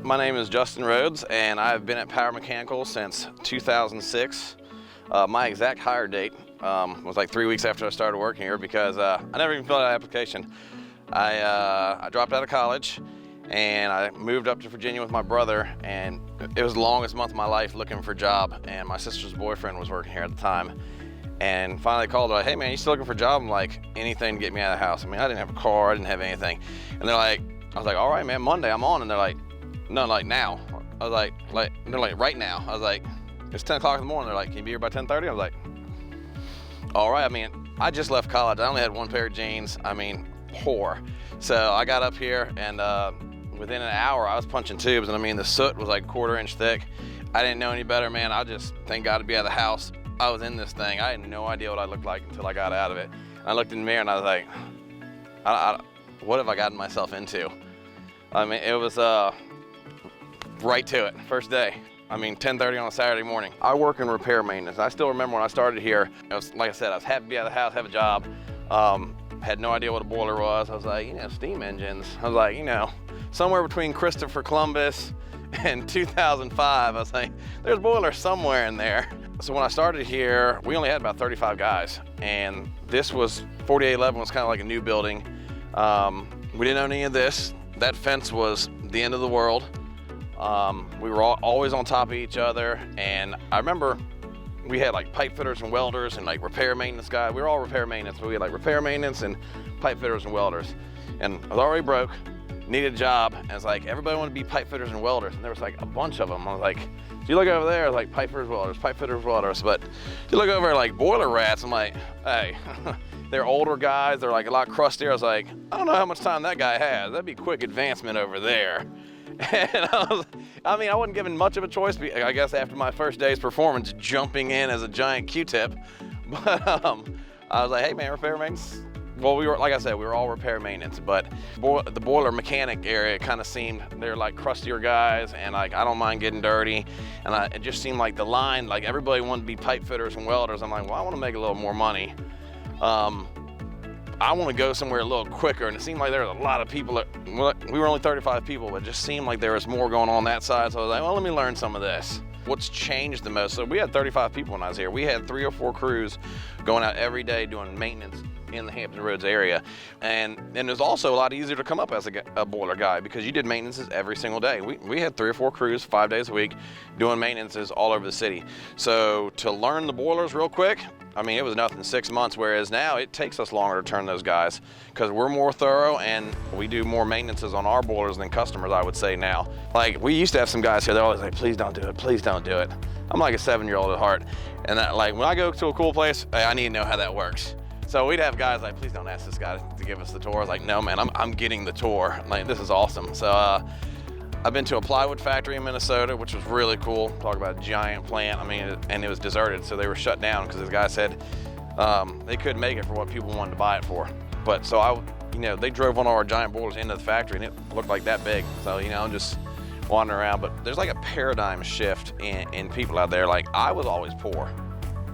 My name is Justin Rhodes, and I've been at Power Mechanical since 2006. My exact hire date was like 3 weeks after I started working here because I never even filled out an application. I dropped out of college and I moved up to Virginia with my brother, and it was the longest month of my life looking for a job, and my sister's boyfriend was working here at the time. And finally called, like, hey man, you still looking for a job? I'm like, anything to get me out of the house. I mean, I didn't have a car, I didn't have anything. And they're like, I was like, all right man, Monday I'm on. And they're like, no, like now. I was like, they're like, right now. I was like, it's 10 o'clock in the morning. They're like, can you be here by 10:30? I was like, all right. I mean, I just left college. I only had one pair of jeans. I mean, poor. So I got up here, and within an hour I was punching tubes, and I mean, the soot was like 1/4 inch thick. I didn't know any better, man. I just, thank God to be out of the house. I was in this thing. I had no idea what I looked like until I got out of it. And I looked in the mirror and I was like, what have I gotten myself into? I mean, it was right to it, first day. I mean, 10:30 on a Saturday morning. I work in repair maintenance. I still remember when I started here, it was, like I said, I was happy to be out of the house, have a job. Had no idea what a boiler was. I was like, steam engines. I was like, somewhere between Christopher Columbus and 2005, I was like, there's boilers somewhere in there. So when I started here, we only had about 35 guys, and this was 4811 was kind of like a new building. We didn't own any of this. That fence was the end of the world. We were always on top of each other, and I remember we had like pipe fitters and welders and like repair maintenance guys. We were all repair maintenance, but we had like repair maintenance and pipe fitters and welders. And I was already broke, needed a job, and it's like everybody wanted to be pipe fitters and welders, and there was like a bunch of them. I was like, if you look over there, like pipe fitters, welders, pipe fitters, welders, but if you look over like boiler rats, I'm like, hey, they're older guys, they're like a lot crustier. I was like, I don't know how much time that guy has. That'd be quick advancement over there. And I wasn't given much of a choice, I guess, after my first day's performance, jumping in as a giant Q-tip. But I was like, hey man, repair maintenance. Well, we were, like I said, we were all repair maintenance, but the boiler mechanic area kind of seemed, they're like crustier guys, and like, I don't mind getting dirty. And it just seemed like the line, like everybody wanted to be pipe fitters and welders. I'm like, well, I want to make a little more money. I want to go somewhere a little quicker, and it seemed like there was a lot of people. We were only 35 people, but it just seemed like there was more going on that side. So I was like, well, let me learn some of this. What's changed the most? So we had 35 people when I was here. We had 3 or 4 crews going out every day doing maintenance in the Hampton Roads area. And it was also a lot easier to come up as a boiler guy because you did maintenances every single day. We had 3 or 4 crews 5 days a week doing maintenances all over the city. So to learn the boilers real quick, I mean, it was nothing, 6 months, whereas now it takes us longer to turn those guys because we're more thorough and we do more maintenances on our boilers than customers, I would say now. Like, we used to have some guys here, they're always like, please don't do it, please don't do it. I'm like a 7-year-old at heart. And that, like, when I go to a cool place, hey, I need to know how that works. So we'd have guys like, please don't ask this guy to give us the tour. I was like, no man, I'm getting the tour. Like, this is awesome. So I've been to a plywood factory in Minnesota, which was really cool. Talk about a giant plant. I mean, and it was deserted, so they were shut down because this guy said they couldn't make it for what people wanted to buy it for. But so they drove one of our giant boilers into the factory, and it looked like that big. So I'm just wandering around. But there's like a paradigm shift in people out there. Like, I was always poor.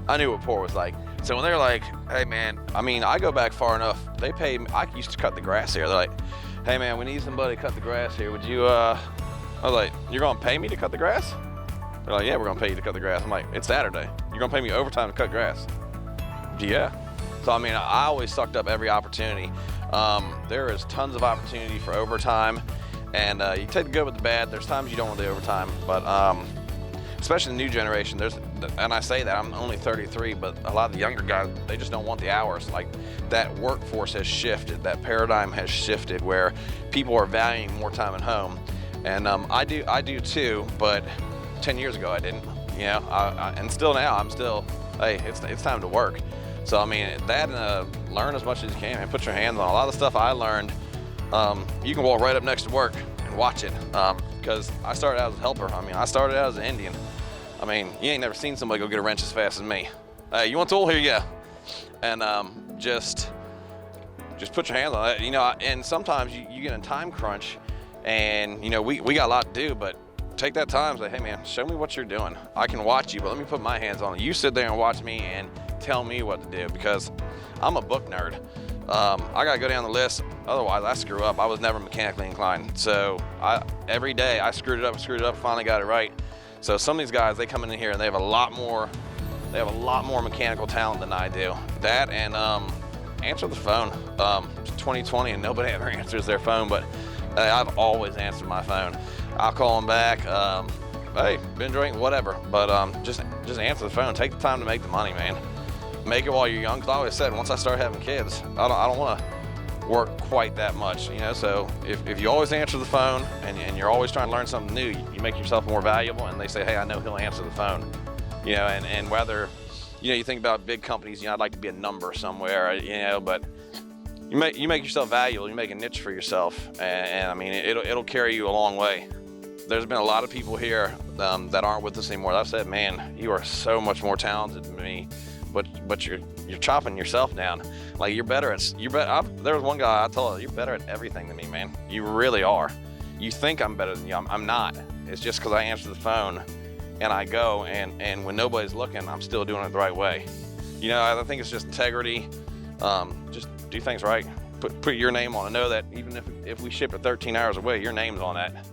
I knew what poor was like. So when they're like, hey man, I mean, I go back far enough. They pay me. I used to cut the grass here. They're like, hey man, we need somebody to cut the grass here. Would you, I was like, you're gonna pay me to cut the grass? They're like, yeah, we're gonna pay you to cut the grass. I'm like, it's Saturday. You're gonna pay me overtime to cut grass? Yeah. So I mean, I always sucked up every opportunity. There is tons of opportunity for overtime, and you take the good with the bad. There's times you don't want to do overtime, but especially the new generation, and I say that, I'm only 33, but a lot of the younger guys, they just don't want the hours. Like, that workforce has shifted, that paradigm has shifted where people are valuing more time at home. And I do too, but 10 years ago I didn't, and still now, I'm still, hey, it's time to work. So I mean, that and learn as much as you can and put your hands on. A lot of the stuff I learned, you can walk right up next to work and watch it, because I started out as a helper. I mean, I started out as an Indian. I mean, you ain't never seen somebody go get a wrench as fast as me. Hey, you want a tool? Here you go. And just put your hands on it, and sometimes you get in a time crunch, and we got a lot to do, but take that time, say, hey man, show me what you're doing. I can watch you, but let me put my hands on it. You sit there and watch me and tell me what to do, because I'm a book nerd. I gotta go down the list, otherwise I screw up. I was never mechanically inclined. So every day I screwed it up, finally got it right. So some of these guys, they come in here and they have a lot more mechanical talent than I do. That and answer the phone. It's 2020 and nobody ever answers their phone, but I've always answered my phone. I'll call them back. Hey, been drinking, whatever. But just answer the phone. Take the time to make the money, man. Make it while you're young. Cause I always said, once I start having kids, I don't want to work quite that much, you know. So if you always answer the phone and you're always trying to learn something new, you make yourself more valuable. And they say, hey, I know he'll answer the phone, you know. And whether, you know, you think about big companies, you know, I'd like to be a number somewhere, you know, but you make yourself valuable. You make a niche for yourself, and I mean, it'll carry you a long way. There's been a lot of people here that aren't with us anymore. I've said, man, you are so much more talented than me, but you're chopping yourself down. Like there was one guy I told him, you're better at everything than me, man. You really are. You think I'm better than you. I'm not. It's just because I answer the phone and I go, and when nobody's looking, I'm still doing it the right way. You know, I think it's just integrity. Just do things right. Put your name on it. Know that even if we ship it 13 hours away, your name's on that.